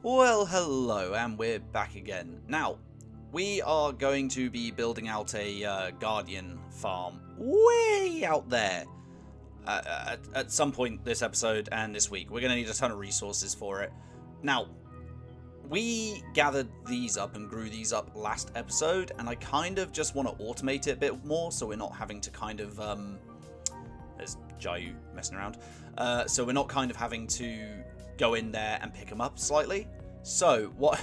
Well, hello, and we're back again. Now, we are going to be building out a Guardian farm way out there at some point this episode and this week. We're going to need a ton of resources for it. Now, we gathered these up and grew these up last episode, and I kind of just want to automate it a bit more so we're not having to kind of... there's Jayu messing around. So we're not kind of having to go in there and pick them up slightly. So what...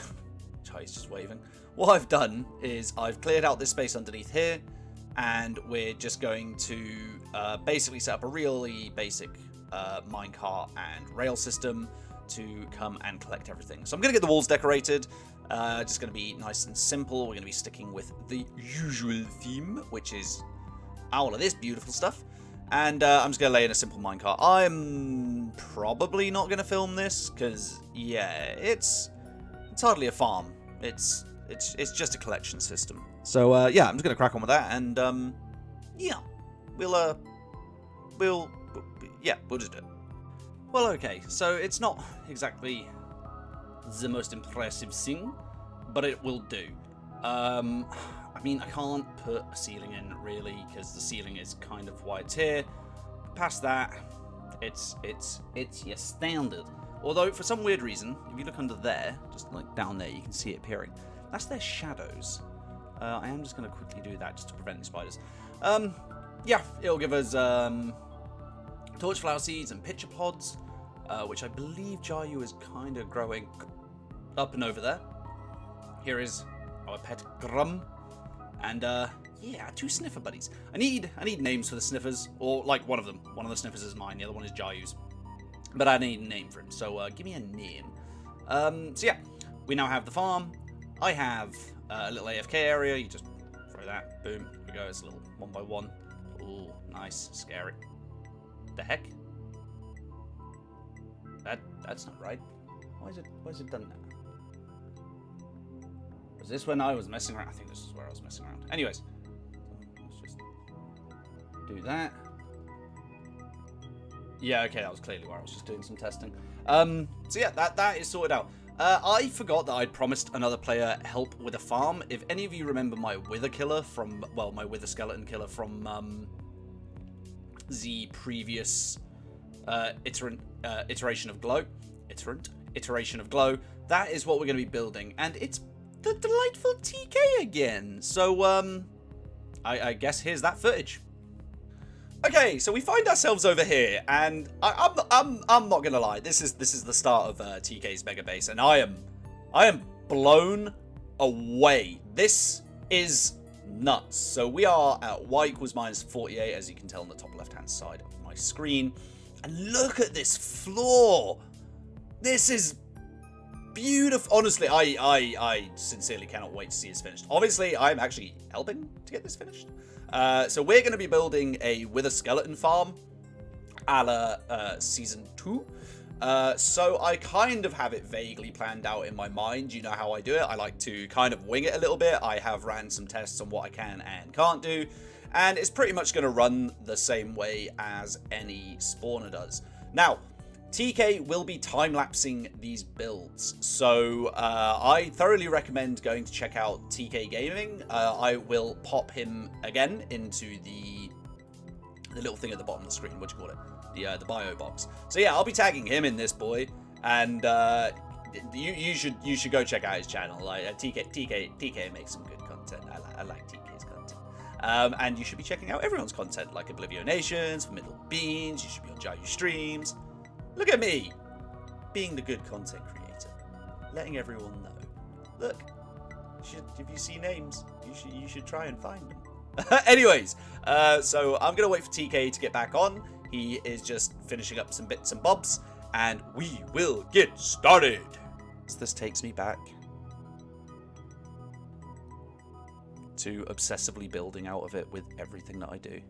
Jayu's just waving. What I've done is I've cleared out this space underneath here, and we're just going to basically set up a really basic minecart and rail system to come and collect everything. So I'm going to get the walls decorated. Just going to be nice and simple. We're going to be sticking with the usual theme, which is all of this beautiful stuff. And I'm just going to lay in a simple minecart. I'm probably not going to film this because, yeah, it's hardly a farm. It's just a collection system. So, yeah, I'm just going to crack on with that. And, yeah, we'll just do it. Well, okay, so it's not exactly the most impressive thing, but it will do. I mean, I can't put a ceiling in, really, because the ceiling is kind of why it's here. Past that, it's your standard. Although, for some weird reason, if you look under there, just like down there, you can see it appearing. That's their shadows. I am just going to quickly do that just to prevent the spiders. Yeah, it'll give us torchflower seeds and pitcher pods, which I believe Jayu is kind of growing up and over there. Here is our pet Grum, and yeah, 2 sniffer buddies. I need names for the sniffers, or like one of them. One of the sniffers is mine, the other one is Jayu's. But I need a name for him, so give me a name. So yeah, we now have the farm. I have a little AFK area. You just throw that, boom, here we go. It's a little 1x1. Ooh, nice, scary. The heck? That's not right. Why is it done that? Was this when I was messing around? I think this is where I was messing around. Anyways, let's just do that. Yeah, okay, that was clearly where I was just doing some testing. So yeah, that is sorted out. I forgot that I'd promised another player help with a farm. If any of you remember my Wither killer from, well, my Wither skeleton killer from the previous iteration of Glow, that is what we're going to be building, and it's the delightful TK again. So I guess here's that footage. Okay, so we find ourselves over here, and I'm not gonna lie. This is the start of TK's mega base, and I am blown away. This is nuts. So we are at y equals minus 48, as you can tell on the top left-hand side of my screen, and look at this floor. This is beautiful. Honestly, I sincerely cannot wait to see this finished. Obviously, I'm actually helping to get this finished. So we're going to be building a Wither skeleton farm a la season 2. So I kind of have it vaguely planned out in my mind. You know how I do it. I like to kind of wing it a little bit. I have ran some tests on what I can and can't do. And it's pretty much going to run the same way as any spawner does. Now, TK will be time-lapsing these builds, so I thoroughly recommend going to check out TK Gaming. I will pop him again into the little thing at the bottom of the screen. What do you call it? The bio box. So yeah, I'll be tagging him in this boy, and you should go check out his channel. Like TK makes some good content. I like TK's content. And you should be checking out everyone's content, like Oblivio Nations, Middle Beans. You should be on Jayu streams. Look at me, being the good content creator, letting everyone know. Look, if you see names, you should try and find them. Anyways, so I'm gonna wait for TK to get back on. He is just finishing up some bits and bobs, and we will get started. This takes me back to obsessively building out of it with everything that I do.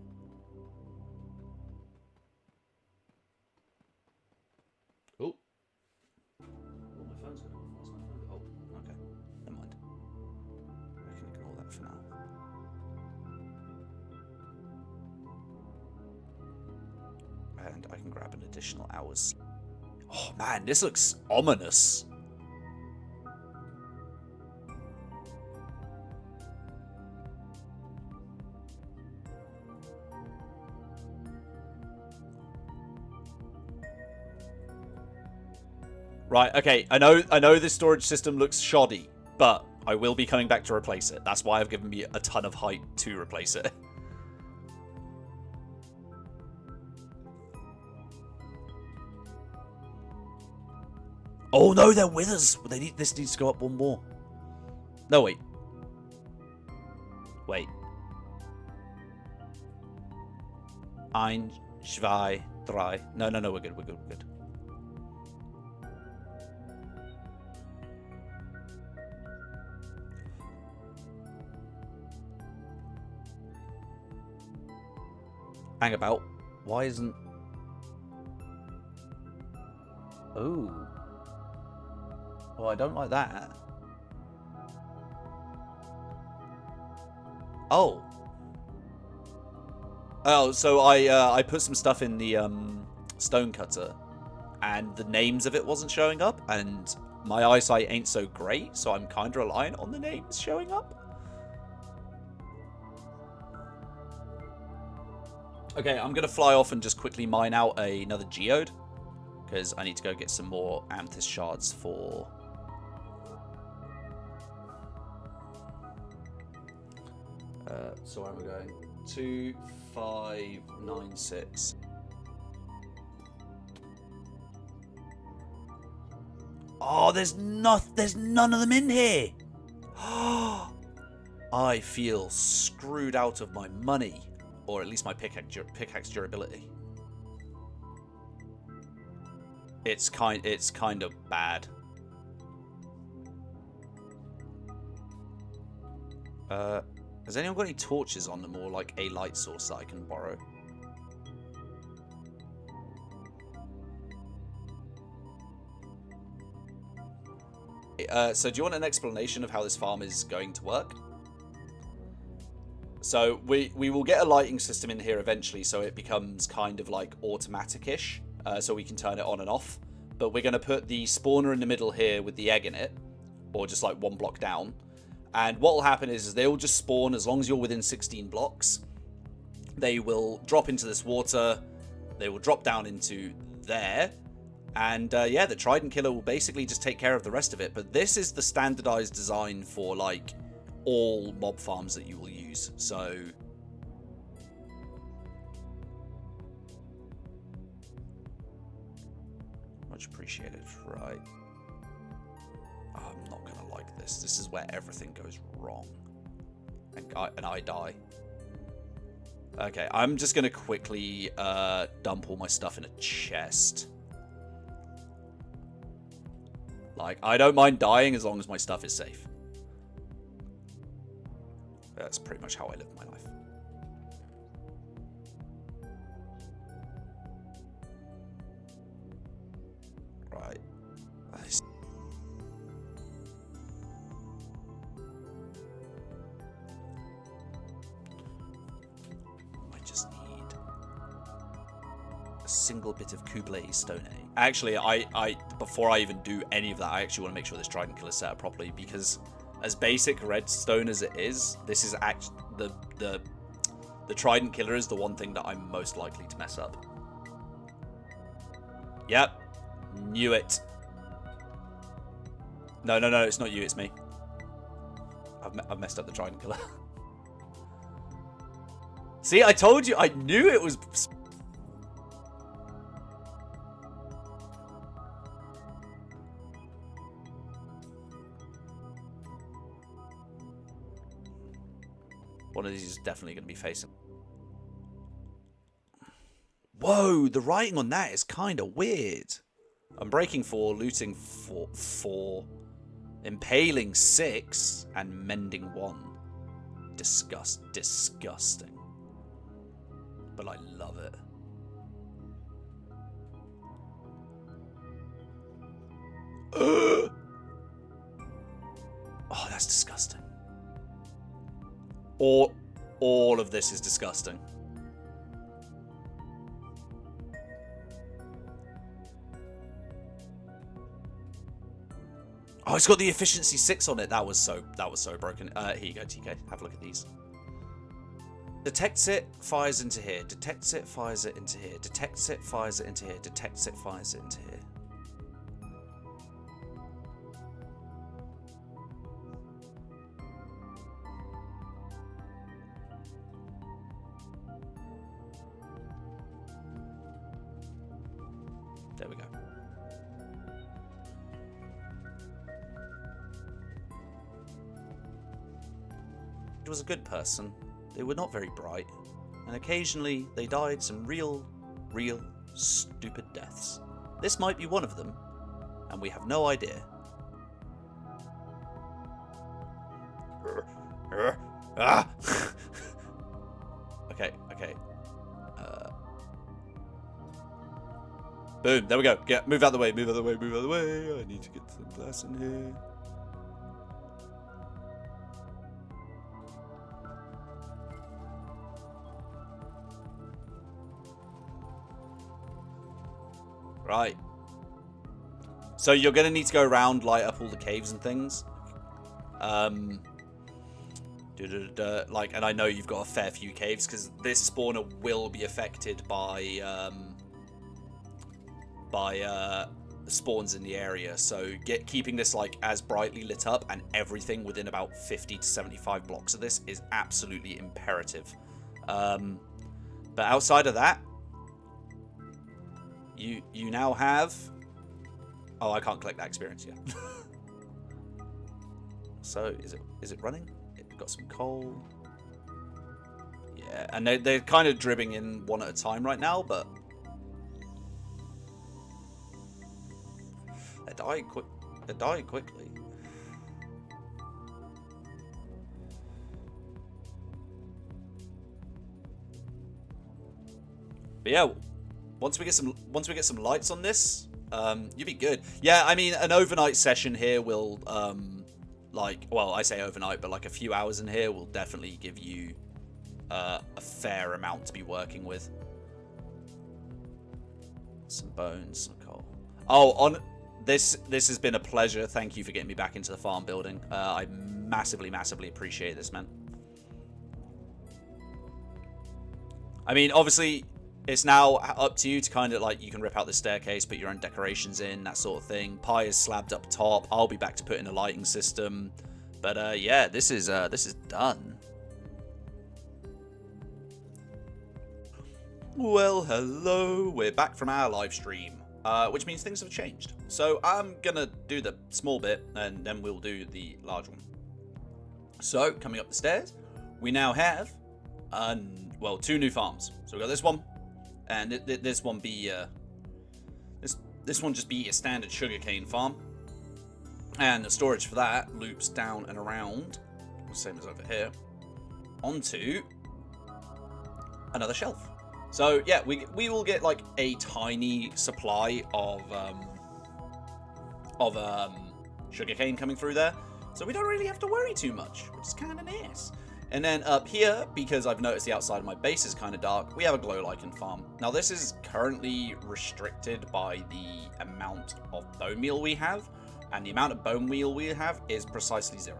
And I can grab an additional hour's. Oh man, this looks ominous. Right, okay, I know this storage system looks shoddy, but I will be coming back to replace it. That's why I've given me a ton of height to replace it. Oh no, they're with us. This needs to go up one more. No, wait. Wait. Ein, zwei, drei. No, we're good. Hang about. Why isn't... Oh. Oh, I don't like that. Oh. Oh, so I put some stuff in the stone cutter, and the names of it wasn't showing up, and my eyesight ain't so great, so I'm kind of reliant on the names showing up. Okay, I'm going to fly off and just quickly mine out another geode, because I need to go get some more amethyst shards for... so where am I going? 2596. Oh, there's none of them in here. I feel screwed out of my money. Or at least my pickaxe durability. It's kind of bad. Has anyone got any torches on them, or like a light source that I can borrow? So do you want an explanation of how this farm is going to work? So we will get a lighting system in here eventually, so it becomes kind of like automatic-ish, so we can turn it on and off. But we're going to put the spawner in the middle here with the egg in it, or just like one block down. And what will happen is they will just spawn as long as you're within 16 blocks. They will drop into this water, they will drop down into there, and yeah, the Trident Killer will basically just take care of the rest of it. But this is the standardized design for like all mob farms that you will use, so much appreciated. Right, I'm not gonna like this. This is where everything goes wrong, and I die. Okay, I'm just gonna quickly dump all my stuff in a chest. Like, I don't mind dying as long as my stuff is safe. That's pretty much how I live my life. Right. I just need a single bit of Kublai stone. Actually, before I even do any of that, I actually want to make sure this Trident Killer is set up properly, because as basic redstone as it is, this is actually the Trident Killer is the one thing that I'm most likely to mess up. Yep, knew it. No, it's not you, it's me. I've messed up the Trident Killer. See, I told you, I knew it was. One of these is definitely going to be facing. Whoa, the writing on that is kind of weird. Unbreaking 4, looting 4, impaling 6, and mending 1. Disgusting. But I love it. Oh, that's disgusting. All of this is disgusting. Oh, it's got the efficiency 6 on it. That was so broken. Here you go, TK. Have a look at these. Detects it, fires into here. Detects it, fires it into here. Detects it, fires it into here. Detects it, fires it into here. was a good person. They were not very bright, and occasionally they died some real stupid deaths. This might be one of them, and we have no idea. Okay. Boom, there we go. Move out the way. I need to get some glass in here. Right. So you're going to need to go around, light up all the caves and things. And I know you've got a fair few caves, because this spawner will be affected by spawns in the area. So keeping this like as brightly lit up, and everything within about 50 to 75 blocks of this is absolutely imperative. But outside of that, you now have... Oh, I can't collect that experience yet. So is it running? We've got some coal. Yeah, and they're kind of dribbing in one at a time right now, but they're dying quickly. But yeah, once we get some lights on this, you'll be good. Yeah, I mean, an overnight session here will I say overnight, but like a few hours in here will definitely give you a fair amount to be working with. Some bones, some coal. Oh, this has been a pleasure. Thank you for getting me back into the farm building. I massively appreciate this, man. I mean, obviously, it's now up to you to kind of like, you can rip out the staircase, put your own decorations in, that sort of thing. Pie is slabbed up top. I'll be back to put in a lighting system. But yeah, this is done. Well, hello. We're back from our live stream, which means things have changed. So I'm gonna do the small bit, and then we'll do the large one. So coming up the stairs, we now have two new farms. So we got this one. And this one be this one just be a standard sugarcane farm, and the storage for that loops down and around, same as over here, onto another shelf. So yeah, we will get like a tiny supply of sugarcane coming through there, so we don't really have to worry too much, which is kind of nice. And then up here, because I've noticed the outside of my base is kind of dark, we have a glow lichen farm. Now this is currently restricted by the amount of bone meal we have, and the amount of bone meal we have is precisely 0.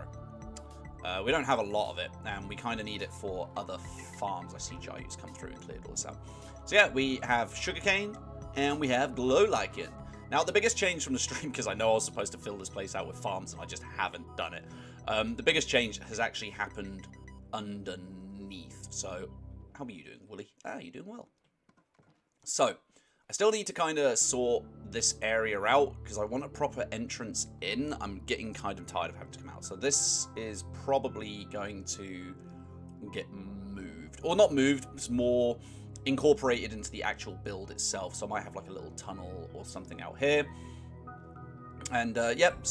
We don't have a lot of it, and we kind of need it for other farms. I see Jayu's come through and cleared all this out. So yeah, we have sugarcane, and we have glow lichen. Now the biggest change from the stream, because I know I was supposed to fill this place out with farms, and I just haven't done it. The biggest change has actually happened underneath. So how are you doing, Wooly? You're doing well. So I still need to kind of sort this area out, because I want a proper entrance in. I'm getting kind of tired of having to come out. So this is probably going to get moved, or not moved, it's more incorporated into the actual build itself. So I might have like a little tunnel or something out here, and yep,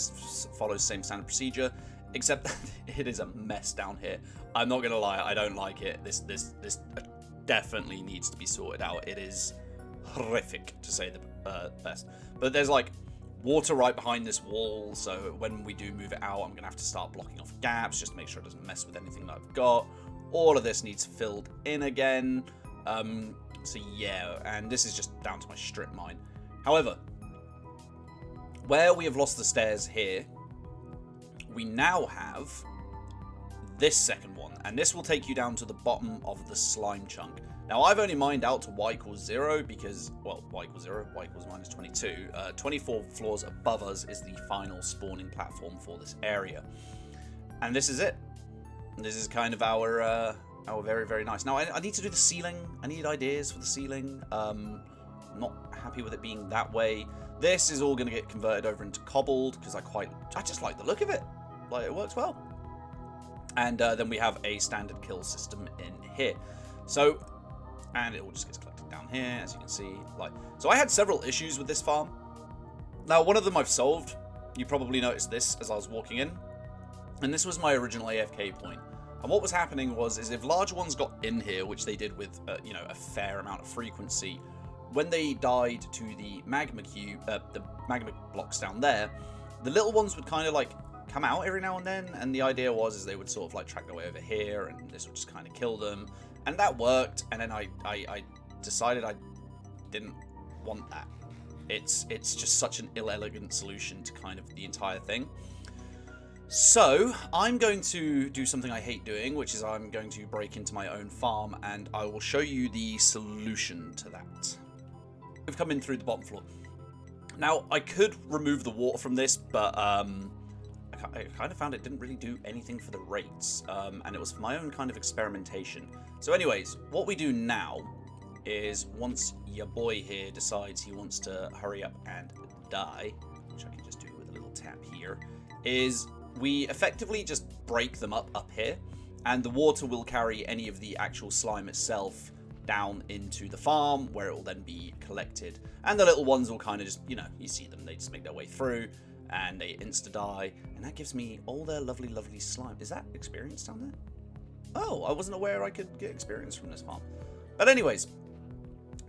follows the same standard procedure, except that it is a mess down here. I'm not gonna lie, I don't like it. This definitely needs to be sorted out. It is horrific, to say the best. But there's like water right behind this wall, so when we do move it out, I'm gonna have to start blocking off gaps just to make sure it doesn't mess with anything that I've got. All of this needs filled in again. So yeah, and this is just down to my strip mine. However, where we have lost the stairs here, we now have this second one, and this will take you down to the bottom of the slime chunk. Now, I've only mined out to y equals 0 because, well, y equals 0, y equals minus 22. 24 floors above us is the final spawning platform for this area. And this is it. This is kind of our very, very nice. Now, I need to do the ceiling. I need ideas for the ceiling. I'm not happy with it being that way. This is all going to get converted over into cobbled because I just like the look of it. Like, it works well. And then we have a standard kill system in here. So, and it all just gets collected down here, as you can see. So I had several issues with this farm. Now, one of them I've solved. You probably noticed this as I was walking in. And this was my original AFK point. And what was happening is if large ones got in here, which they did with, a fair amount of frequency, when they died to the magma cube, the magma blocks down there, the little ones would kind of like come out every now and then, and the idea is they would sort of like track their way over here, and this would just kind of kill them, and that worked. And then I decided I didn't want that. It's just such an ill-elegant solution to kind of the entire thing. So I'm going to do something I hate doing, which is I'm going to break into my own farm, and I will show you the solution to that. We've come in through the bottom floor. Now, I could remove the water from this, but I kind of found it didn't really do anything for the rates, and it was for my own kind of experimentation. So anyways, what we do now is once your boy here decides he wants to hurry up and die, which I can just do with a little tap here, is we effectively just break them up here, and the water will carry any of the actual slime itself down into the farm, where it will then be collected. And the little ones will kind of just, you see them, they just make their way through, and they insta-die, and that gives me all their lovely, lovely slime. Is that experience down there? Oh, I wasn't aware I could get experience from this farm. But anyways,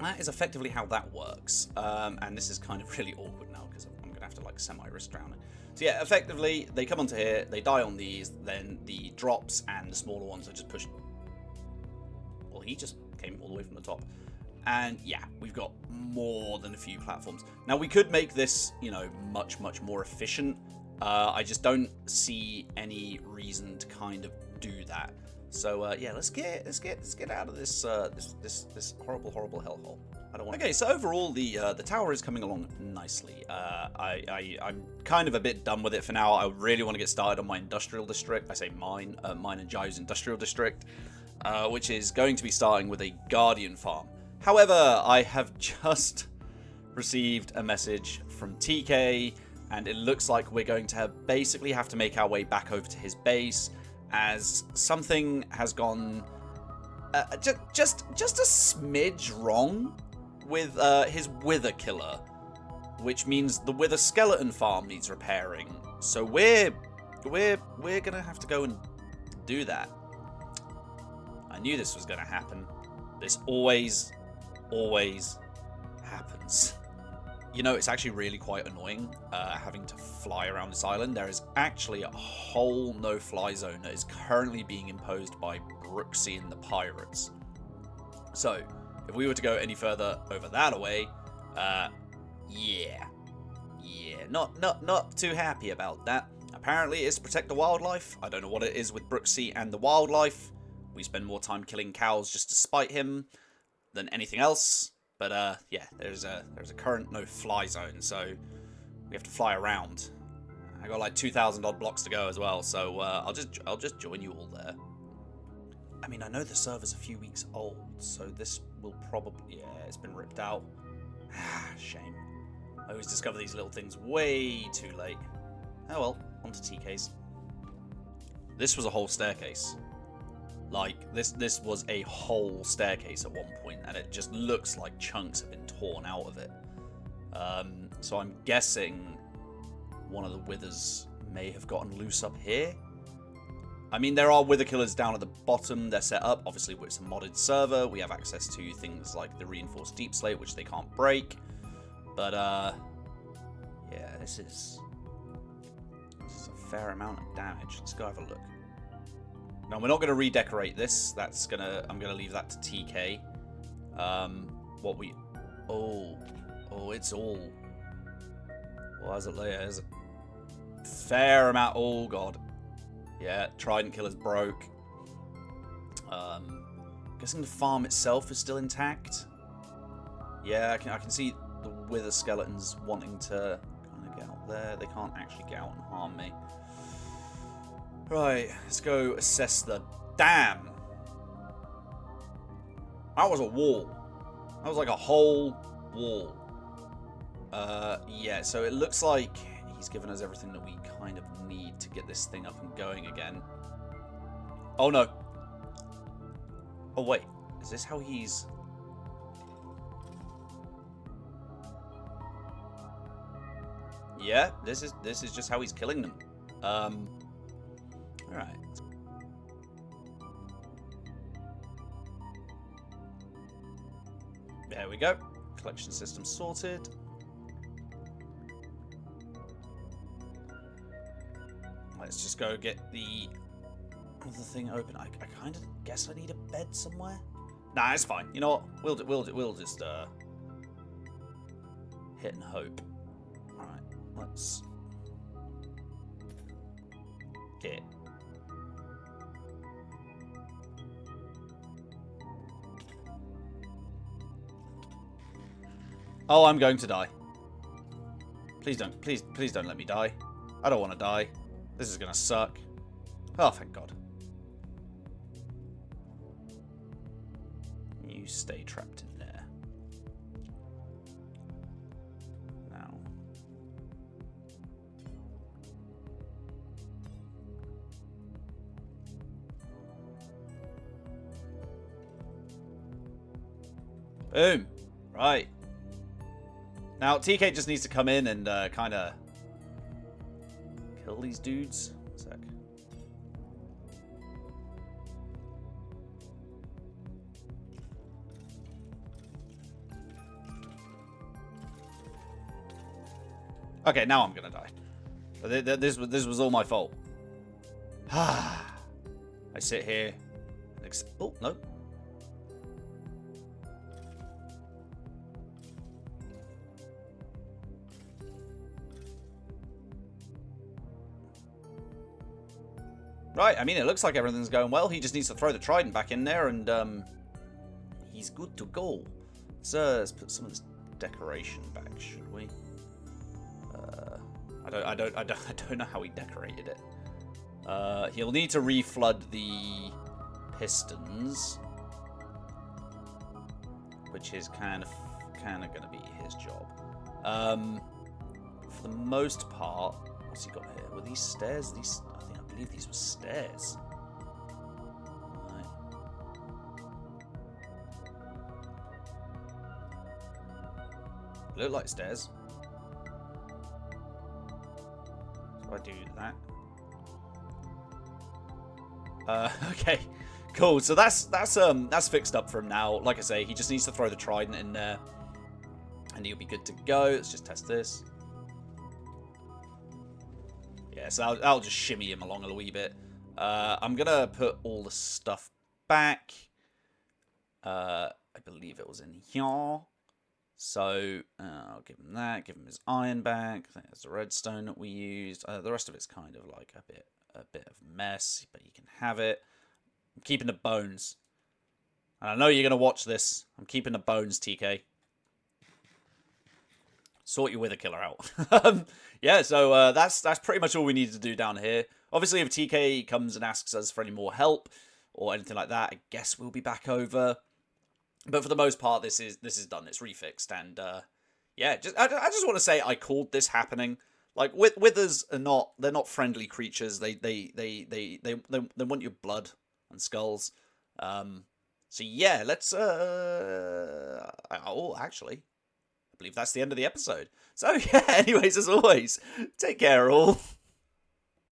that is effectively how that works. And this is kind of really awkward now, because I'm going to have to, like, semi-risk drown it. So yeah, effectively, they come onto here, they die on these, then the drops and the smaller ones are just pushed. Well, he just came all the way from the top. And yeah, we've got more than a few platforms. Now, we could make this, much, much more efficient. I just don't see any reason to kind of do that. So yeah, let's get out of this this horrible hellhole. I don't want. Okay, so overall the tower is coming along nicely. I'm kind of a bit done with it for now. I really want to get started on my industrial district. I say mine and Jai's industrial district, which is going to be starting with a guardian farm. However, I have just received a message from TK, and it looks like we're going to basically have to make our way back over to his base, as something has gone just a smidge wrong with his wither killer, which means the wither skeleton farm needs repairing. So we're gonna have to go and do that. I knew this was gonna happen. This always happens. It's actually really quite annoying having to fly around this island. There is actually a whole no-fly zone that is currently being imposed by Brooksy and the pirates. So, if we were to go any further over that away, yeah, not too happy about that. Apparently, it's to protect the wildlife. I don't know what it is with Brooksy and the wildlife. We spend more time killing cows just to spite him than anything else. But yeah, there's a current no-fly zone, so we have to fly around. I got like 2,000 odd blocks to go as well, so I'll just join you all there. I mean, I know the server's a few weeks old, so this will probably, yeah, it's been ripped out. Shame. I always discover these little things way too late. Oh well, on to TK's. This was a whole staircase. Like, this was a whole staircase at one point, and it just looks like chunks have been torn out of it. So I'm guessing one of the withers may have gotten loose up here. I mean, there are wither killers down at the bottom. They're set up. Obviously, it's a modded server. We have access to things like the reinforced deep slate, which they can't break. But, yeah, this is a fair amount of damage. Let's go have a look. Now, we're not going to redecorate this. I'm going to leave that to TK. It's all... Well, as it layer, there's a fair amount. Oh, God. Yeah, Trident Killer's broke. Guessing the farm itself is still intact. Yeah, I can see the wither skeletons wanting to kind of get out there. They can't actually get out and harm me. Right, let's go assess the... Damn! That was a wall. That was like a whole wall. Yeah, so it looks like he's given us everything that we kind of need to get this thing up and going again. Oh, no. Oh, wait. Is this how he's... Yeah, this is just how he's killing them. Alright. There we go. Collection system sorted. Let's just go get the other thing open. I kind of guess I need a bed somewhere. Nah, it's fine. You know what? We'll just hit and hope. All right, let's get. Oh, I'm going to die. Please don't let me die. I don't want to die. This is gonna suck. Oh, thank God. You stay trapped in there. Now. Boom. Right. Now, TK just needs to come in and kind of kill these dudes. One sec. Okay, now I'm gonna die. This was all my fault. I sit here. And oh no. Right, I mean, it looks like everything's going well. He just needs to throw the trident back in there, and he's good to go. So let's put some of this decoration back, should we? I don't know how he decorated it. He'll need to reflood the pistons, which is kind of going to be his job. For the most part, what's he got here? Were these stairs? I believe these were stairs. Right. Look like stairs. So I do that. Okay, cool. So that's fixed up for him now. Like I say, he just needs to throw the trident in there, and he'll be good to go. Let's just test this. Yeah, so I'll just shimmy him along a wee bit. I'm gonna put all the stuff back. I believe it was in here. So I'll give him that. Give him his iron back. I think that's the redstone that we used. The rest of it's kind of like a bit of mess, but you can have it. I'm keeping the bones. And I know you're gonna watch this. I'm keeping the bones, TK. Sort your wither killer out. Yeah, so that's pretty much all we needed to do down here. Obviously, if TK comes and asks us for any more help or anything like that, I guess we'll be back over. But for the most part, this is done. It's refixed, and yeah, I just want to say I called this happening. Like withers are they're not friendly creatures. They want your blood and skulls. So yeah, let's oh, actually, I believe that's the end of the episode. So yeah, anyways, as always, take care all.